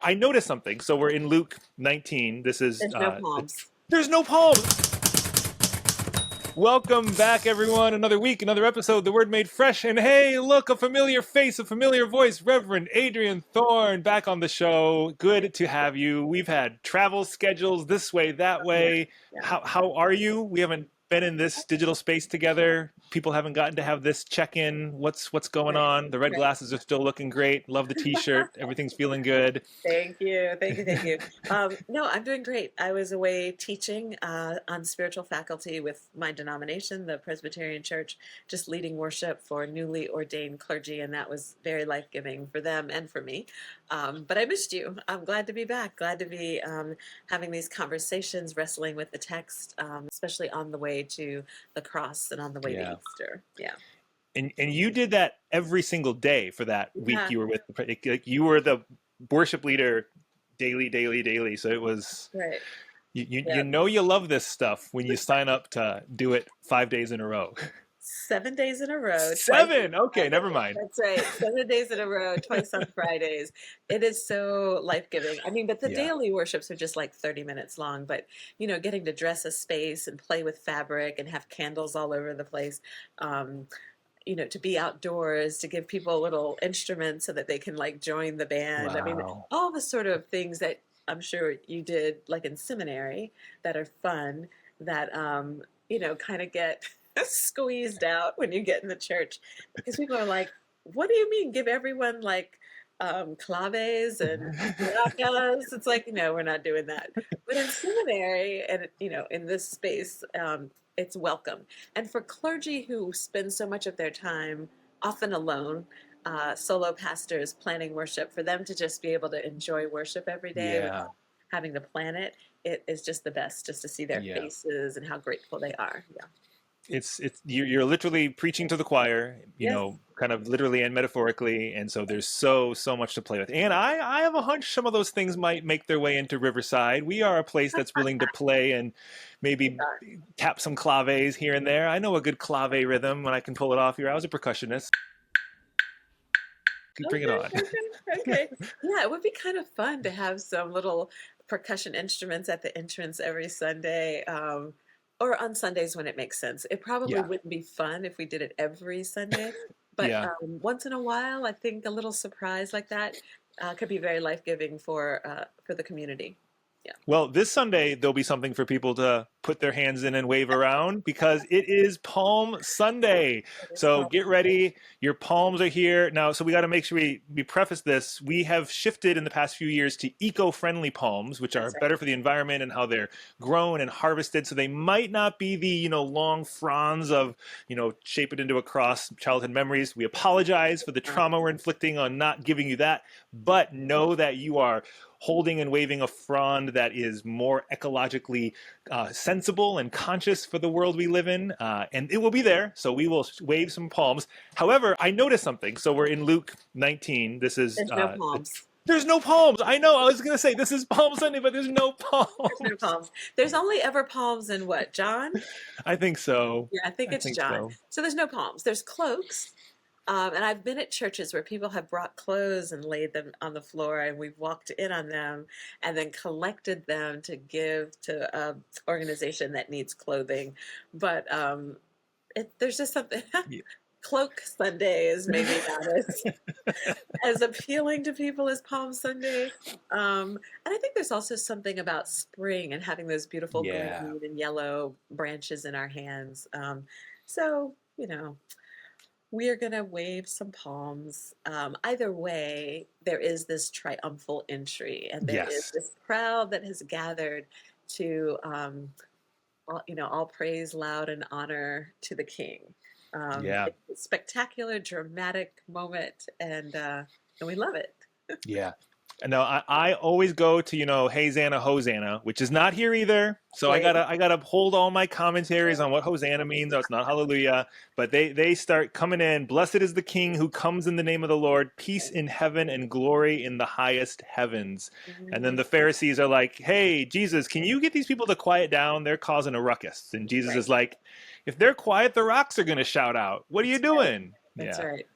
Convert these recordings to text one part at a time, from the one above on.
I noticed something. So we're in Luke 19. This is There's no palms. there's no palms. Welcome back, everyone. Another week, another episode. The Word Made Fresh. And hey, look, a familiar face, a familiar voice. Reverend Adriene Thorne back on the show. Good to have you. We've had travel schedules this way, that Yeah, way. yeah. How are you? We haven't been in this digital space together. People haven't gotten to have this check-in. What's going Right, on? The red right. glasses are still looking great. Love the t-shirt. Everything's feeling good. Thank you, thank you, thank you. No, I'm doing great. I was away teaching on spiritual faculty with my denomination, the Presbyterian Church, just leading worship for newly ordained clergy, and that was very life-giving for them and for me. But I missed you. I'm glad to be back. Glad to be having these conversations, wrestling with the text, especially on the way to the cross and on the way to Yeah. Easter. Yeah. And you did that every single day for that week Yeah. you were with like you were the worship leader daily, so it was Right. you Yeah. know you love this stuff when you sign up to do it 5 days in a row. 7 days in a row, twice on 7, okay, never Fridays. mind. That's right. 7 days in a row, twice on Fridays. It is so life-giving. I mean, but the Yeah. daily worships are just like 30 minutes long, but getting to dress a space and play with fabric and have candles all over the place. Um, to be outdoors, to give people little instruments so that they can like join the band. I mean, Wow. all the sort of things that I'm sure you did like in seminary that are fun that kind of get squeezed out when you get in the church because people are like, what do you mean give everyone like claves and maracas? It's like, no, we're not doing that. But in seminary and in this space, it's welcome. And for clergy who spend so much of their time often alone, solo pastors planning worship, for them to just be able to enjoy worship every day Yeah. without having to plan it, it is just the best just to see their Yeah. faces and how grateful they are. Yeah. It's you're literally preaching to the choir, Yes. kind of literally and metaphorically, and so there's so much to play with. And I have a hunch some of those things might make their way into Riverside. We are a place that's willing to play and maybe tap some claves here and there. I know a good clave rhythm when I can pull it off here. I was a percussionist. Bring it Okay, on. okay, okay. Yeah, it would be kind of fun to have some little percussion instruments at the entrance every Sunday, or on Sundays when it makes sense. It probably Yeah. wouldn't be fun if we did it every Sunday, but Yeah. once in a while, I think a little surprise like that could be very life-giving for the community. Yeah. Well, this Sunday, there'll be something for people to put their hands in and wave around because it is Palm Sunday. It is So fun. get ready. Your palms are here. Now, so we got to make sure we preface this. We have shifted in the past few years to eco-friendly palms, which are That's right. better for the environment and how they're grown and harvested. So they might not be the, long fronds of, shape it into a cross childhood memories. We apologize for the trauma we're inflicting on not giving you that, but know that you are holding and waving a frond that is more ecologically sensible and conscious for the world we live in. And it will be there, so we will wave some palms. However, I noticed something. So we're in Luke 19. This is... There's no palms. there's no palms. I know. I was going to say this is Palm Sunday, but there's no palms. There's no palms. There's only ever palms in what, John? I think so. Yeah, I think I it's think John. so. So there's no palms. There's cloaks. And I've been at churches where people have brought clothes and laid them on the floor, and we've walked in on them and then collected them to give to an organization that needs clothing. But there's just something. Yeah. Cloak Sunday is maybe not as appealing to people as Palm Sunday. And I think there's also something about spring and having those beautiful Yeah. green and yellow branches in our hands. So, we are going to wave some palms. Either way, there is this triumphal entry, and there is Yes. this crowd that has gathered to, all praise loud and honor to the King. Yeah. It's a spectacular, dramatic moment, and we love it. Yeah. No, I always go to, Hey Zana, Hosanna, which is not here either. So Right. I gotta hold all my commentaries on what Hosanna means. No, it's not hallelujah. But they start coming in. Blessed is the King who comes in the name of the Lord, peace in heaven and glory in the highest heavens. And then the Pharisees are like, hey, Jesus, can you get these people to quiet down? They're causing a ruckus. And Jesus Right. is like, if they're quiet, the rocks are gonna shout out. What are you That's right. doing? That's Yeah. right.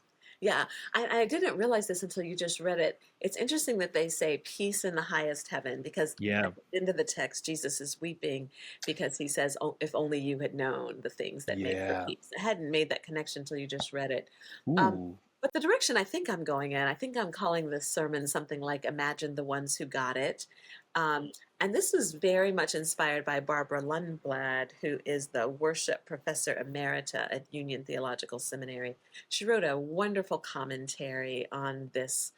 Yeah, I didn't realize this until you just read it. It's interesting that they say peace in the highest heaven because Yeah. at the end of the text, Jesus is weeping because he says, oh, if only you had known the things that make for Yeah. peace. I hadn't made that connection until you just read it. Um, Ooh. but the direction I think I'm going in, I think I'm calling this sermon something like Imagine the Ones Who Got It. Um, and this was very much inspired by Barbara Lundblad, who is the worship professor emerita at Union Theological Seminary. She wrote a wonderful commentary on this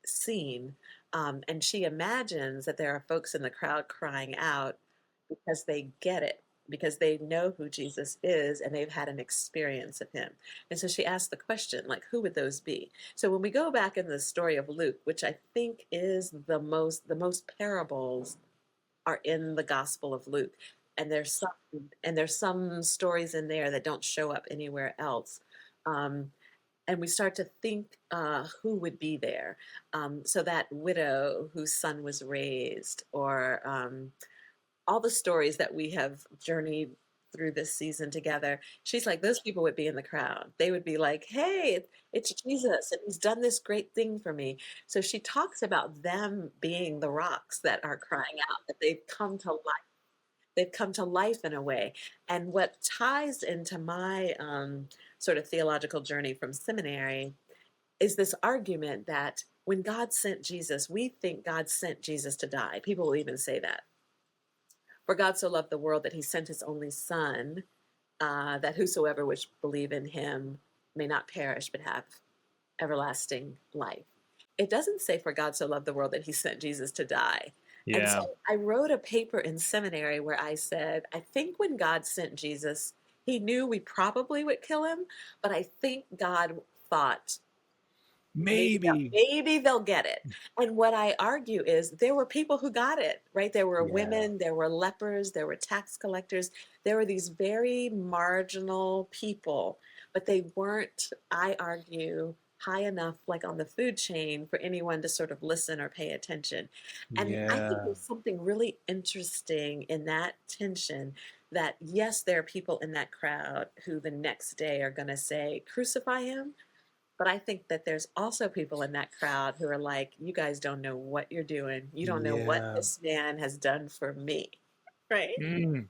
scene, and she imagines that there are folks in the crowd crying out because they get it, because they know who Jesus is and they've had an experience of him. And so she asked the question, like, who would those be? So when we go back in the story of Luke, which I think is the most parables are in the Gospel of Luke, and there's some stories in there that don't show up anywhere else. Um, and we start to think who would be there. So that widow whose son was raised, or all the stories that we have journeyed through this season together. She's like, those people would be in the crowd. They would be like, hey, it's Jesus, and he's done this great thing for me. So she talks about them being the rocks that are crying out, that they've come to life. They've come to life in a way. And what ties into my sort of theological journey from seminary is this argument that when God sent Jesus, we think God sent Jesus to die. People will even say that. For God so loved the world that he sent his only son, that whosoever which believe in him may not perish but have everlasting life. It doesn't say for God so loved the world that he sent Jesus to die. And so Yeah. I wrote a paper in seminary where I said, I think when God sent Jesus, he knew we probably would kill him, but I think God thought Maybe. maybe they'll get it. And what I argue is there were people who got it, right? There were Yeah. women, there were lepers, there were tax collectors, there were these very marginal people, but they weren't, I argue, high enough like on the food chain for anyone to sort of listen or pay attention. And I think Yeah. there's something really interesting in that tension, that yes, there are people in that crowd who the next day are going to say crucify him, but I think that there's also people in that crowd who are like, you guys don't know what you're doing. You don't know what Yeah. this man has done for me. Right. Mm.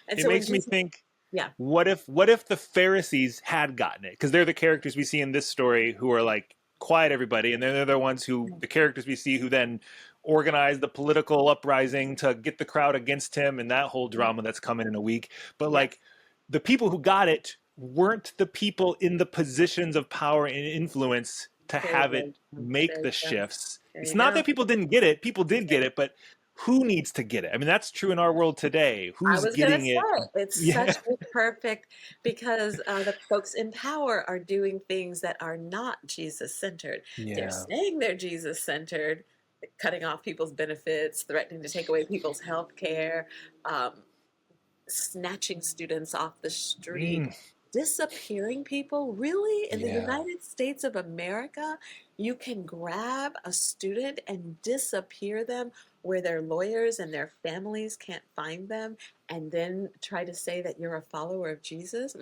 And It so when makes me Jesus, think, yeah, what if the Pharisees had gotten it? Because they're the characters we see in this story who are like, quiet everybody, and then they're the ones who, the characters we see who then organize the political uprising to get the crowd against him, and that whole drama that's coming in a week. But yes, like, the people who got it weren't the people in the positions of power and influence to there you have it go. make There the you go. shifts. There It's you not go. that people didn't get it, people did get it, but who needs to get it? I mean, that's true in our world today. I Who's was going to getting it? say it's Yeah. such a perfect, because the folks in power are doing things that are not Jesus centered. They're Yeah. saying they're Jesus centered, cutting off people's benefits, threatening to take away people's health care, um, snatching students off the street, Mm, disappearing people. Really, in the yeah. United States of America, you can grab a student and disappear them where their lawyers and their families can't find them, and then try to say that you're a follower of Jesus.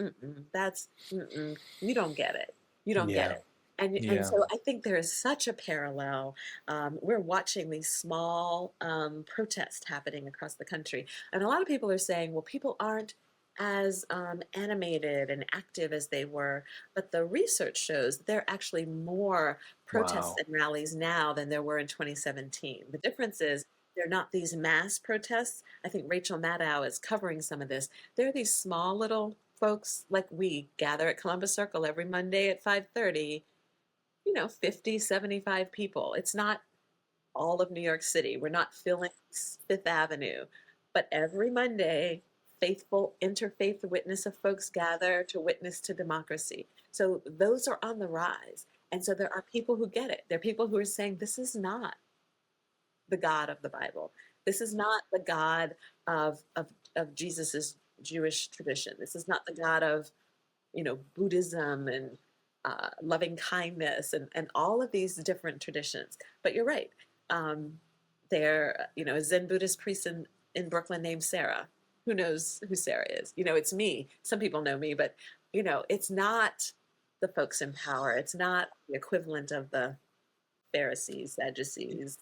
You don't get it. You don't get Yeah. it. And Yeah. so I think there is such a parallel. We're watching these small protests happening across the country, and a lot of people are saying, well, people aren't as animated and active as they were. But the research shows that there are actually more protests Wow. and rallies now than there were in 2017. The difference is they're not these mass protests. I think Rachel Maddow is covering some of this. They're these small little folks like we gather at Columbus Circle every Monday at 5:30, 50, 75 people. It's not all of New York City. We're not filling Fifth Avenue. But every Monday, faithful interfaith witness of folks gather to witness to democracy. So those are on the rise. And so there are people who get it. There are people who are saying, this is not the God of the Bible. This is not the God of Jesus's Jewish tradition. This is not the God of, Buddhism and loving kindness and all of these different traditions. But you're right. Um, a Zen Buddhist priest in Brooklyn named Sarah. Who knows who Sarah is? It's me. Some people know me, but it's not. the folks in power. It's not the equivalent of the Pharisees, Sadducees.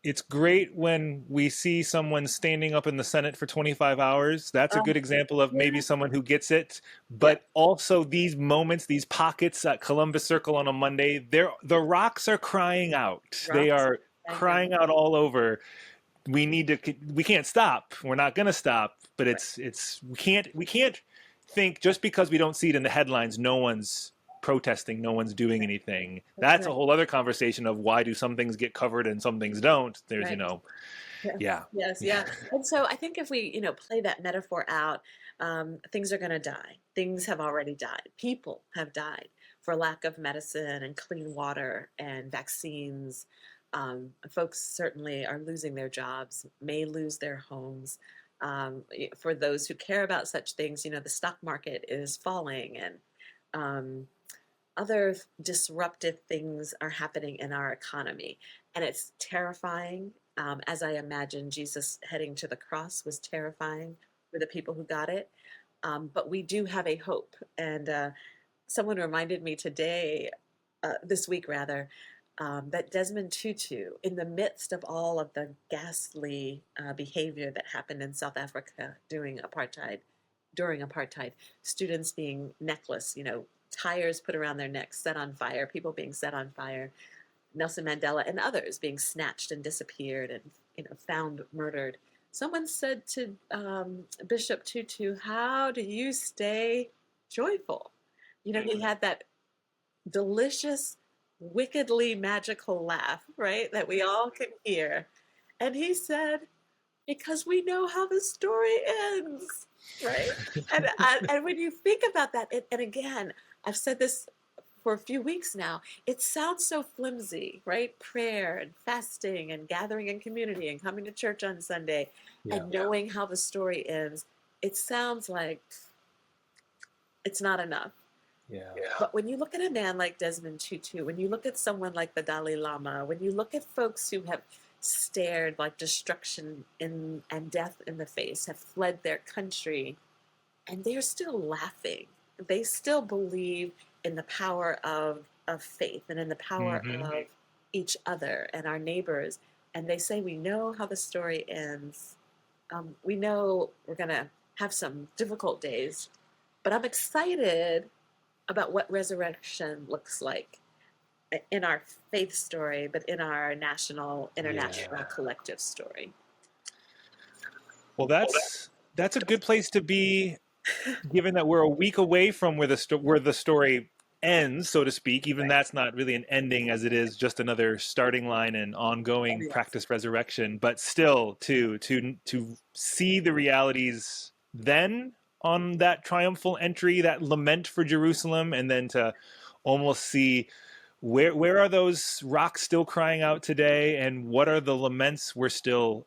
It's great when we see someone standing up in the Senate for 25 hours. That's a good example of maybe Yeah. someone who gets it. Yep. But also these moments, these pockets at Columbus Circle on a Monday, the rocks are crying out. They Rocks. are I know. crying out all over. We can't stop. We're not going to stop, but Right. we can't think just because we don't see it in the headlines, no one's protesting, no one's doing anything. That's That's a right. whole other conversation of why do some things get covered and some things don't. There's, Right. Yes, yeah. yes, yeah. And so I think if we, play that metaphor out, things are going to die. Things have already died. People have died for lack of medicine and clean water and vaccines. Folks certainly are losing their jobs, may lose their homes. For those who care about such things, the stock market is falling, and um, other disruptive things are happening in our economy. And it's terrifying. As I imagine Jesus heading to the cross was terrifying for the people who got it. But we do have a hope. And someone reminded me today, this week rather, that Desmond Tutu, in the midst of all of the ghastly behavior that happened in South Africa during apartheid, students being neckless, tires put around their necks, set on fire, people being set on fire, Nelson Mandela and others being snatched and disappeared and found murdered. Someone said to Bishop Tutu, "How do you stay joyful?" He had that delicious, wickedly magical laugh, right? That we all can hear. And he said, because we know how the story ends, right? And when you think about that, and again, I've said this for a few weeks now, it sounds so flimsy, right? Prayer and fasting and gathering in community and coming to church on Sunday and knowing how the story ends. It sounds like it's not enough. Yeah. But when you look at a man like Desmond Tutu, when you look at someone like the Dalai Lama, when you look at folks who have stared like destruction and death in the face, have fled their country, and they're still laughing. They still believe in the power of faith and in the power of each other and our neighbors. And they say, we know how the story ends. We know we're going to have some difficult days, but I'm excited about what resurrection looks like in our faith story, but in our national, international, collective story. Well, that's a good place to be, given that we're a week away from where the story ends, so to speak. Even that's not really an ending, as it is just another starting line and ongoing practice resurrection. But still, to see the realities then on that triumphal entry, that lament for Jerusalem, and then to almost see where are those rocks still crying out today, and what are the laments we're still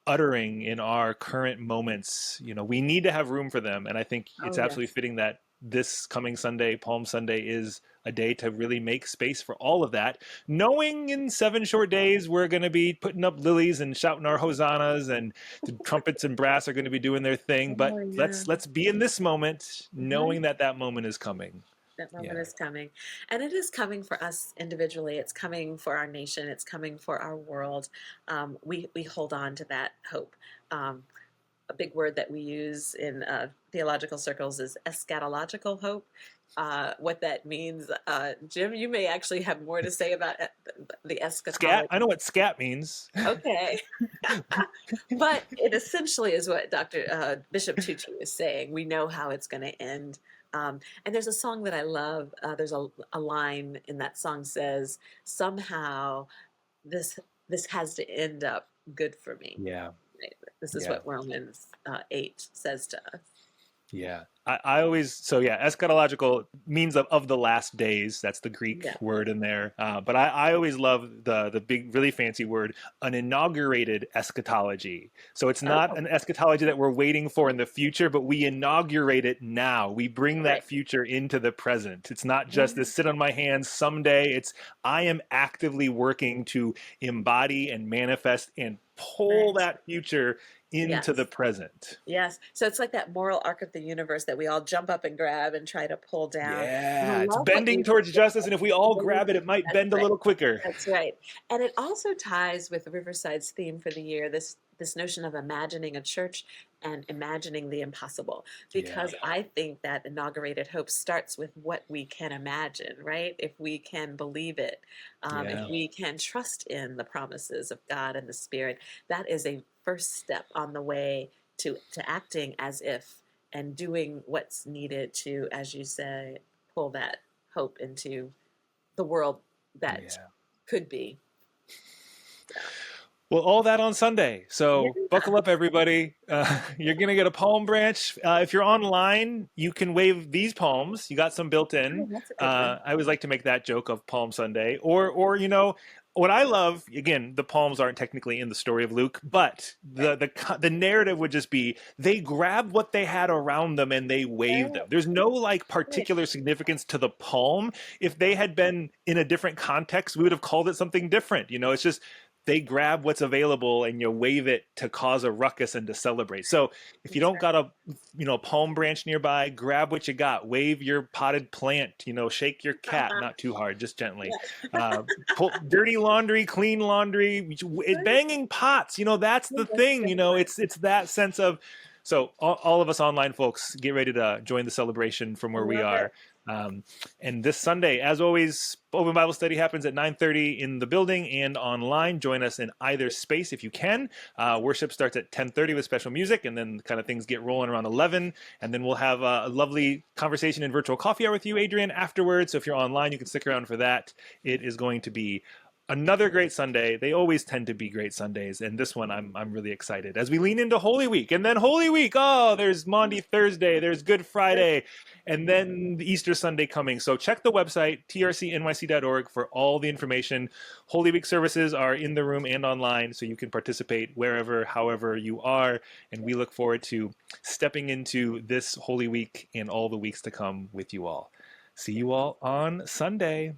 uttering in our current moments. We need to have room for them, and I think it's absolutely fitting that this coming Sunday, Palm Sunday, is a day to really make space for all of that, knowing in 7 short days we're going to be putting up lilies and shouting our hosannas, and the trumpets and brass are going to be doing their thing. But let's be in this moment, knowing that moment is coming. That moment is coming. And it is coming for us individually. It's coming for our nation. It's coming for our world. We hold on to that hope. A big word that we use in theological circles is eschatological hope. What that means, Jim, you may actually have more to say about the eschatology. Scat? I know what scat means. Okay. But it essentially is what Bishop Tutu is saying. We know how it's going to end. And there's a song that I love. There's a line in that song says, somehow this has to end up good for me. Yeah. Right? This is what Romans 8 says to us. Yeah. I always, eschatological means of the last days. That's the Greek word in there. But I always love the big, really fancy word, an inaugurated eschatology. So it's not an eschatology that we're waiting for in the future, but we inaugurate it now. We bring that future into the present. It's not just this sit on my hands someday. It's I am actively working to embody and manifest and pull that future into the Yes. present. Yes. So it's like that moral arc of the universe that we all jump up and grab and try to pull down. And I Yeah, it's love what bending you towards said. justice, and if we all grab it, Bending- it might That's bend a right. little quicker. That's right. And it also ties with Riverside's theme for the year, this notion of imagining a church and imagining the impossible. Yeah, Because I think that inaugurated hope starts with what we can imagine, right? If we can believe it, if yeah, we can trust in the promises of God and the Spirit, that is a first step on the way to acting as if and doing what's needed to, as you say, pull that hope into the world that yeah. could be. So, Well, all that on Sunday. So yeah. buckle up, everybody. You're going to get a palm branch. If you're online, you can wave these palms. You got some built Oh, in. that's a good one. I always like to make that joke of Palm Sunday. Or what I love, again, the palms aren't technically in the story of Luke, but Right. the narrative would just be they grabbed what they had around them and they waved Right. them. There's no like Right. particular significance to the palm. If they had been in a different context, we would have called it something different. It's just they grab what's available and you wave it to cause a ruckus and to celebrate. So if you That's don't got a palm branch nearby, grab what you got. Wave your potted plant. Shake your cat, right. not too hard, just gently. Yeah. Pull dirty laundry, clean laundry, Right. banging pots. That's Oh, the that's thing. a good one. It's that sense of. So all of us online folks, get ready to join the celebration from I where we love it. are. Um, and this Sunday, as always, Open Bible Study happens at 9:30 in the building and online. Join us in either space if you can. Worship starts at 10:30 with special music, and then kind of things get rolling around 11. And then we'll have a lovely conversation in virtual coffee hour with you, Adrienne, afterwards. So if you're online, you can stick around for that. It is going to be another great Sunday. They always tend to be great Sundays, and this one I'm really excited as we lean into Holy Week. And then Holy Week, oh, there's Maundy Thursday, there's Good Friday, and then the Easter Sunday coming. So check the website trcnyc.org for all the information. Holy Week services are in the room and online, so you can participate wherever, however you are. And we look forward to stepping into this Holy Week and all the weeks to come with you all. See you all on Sunday.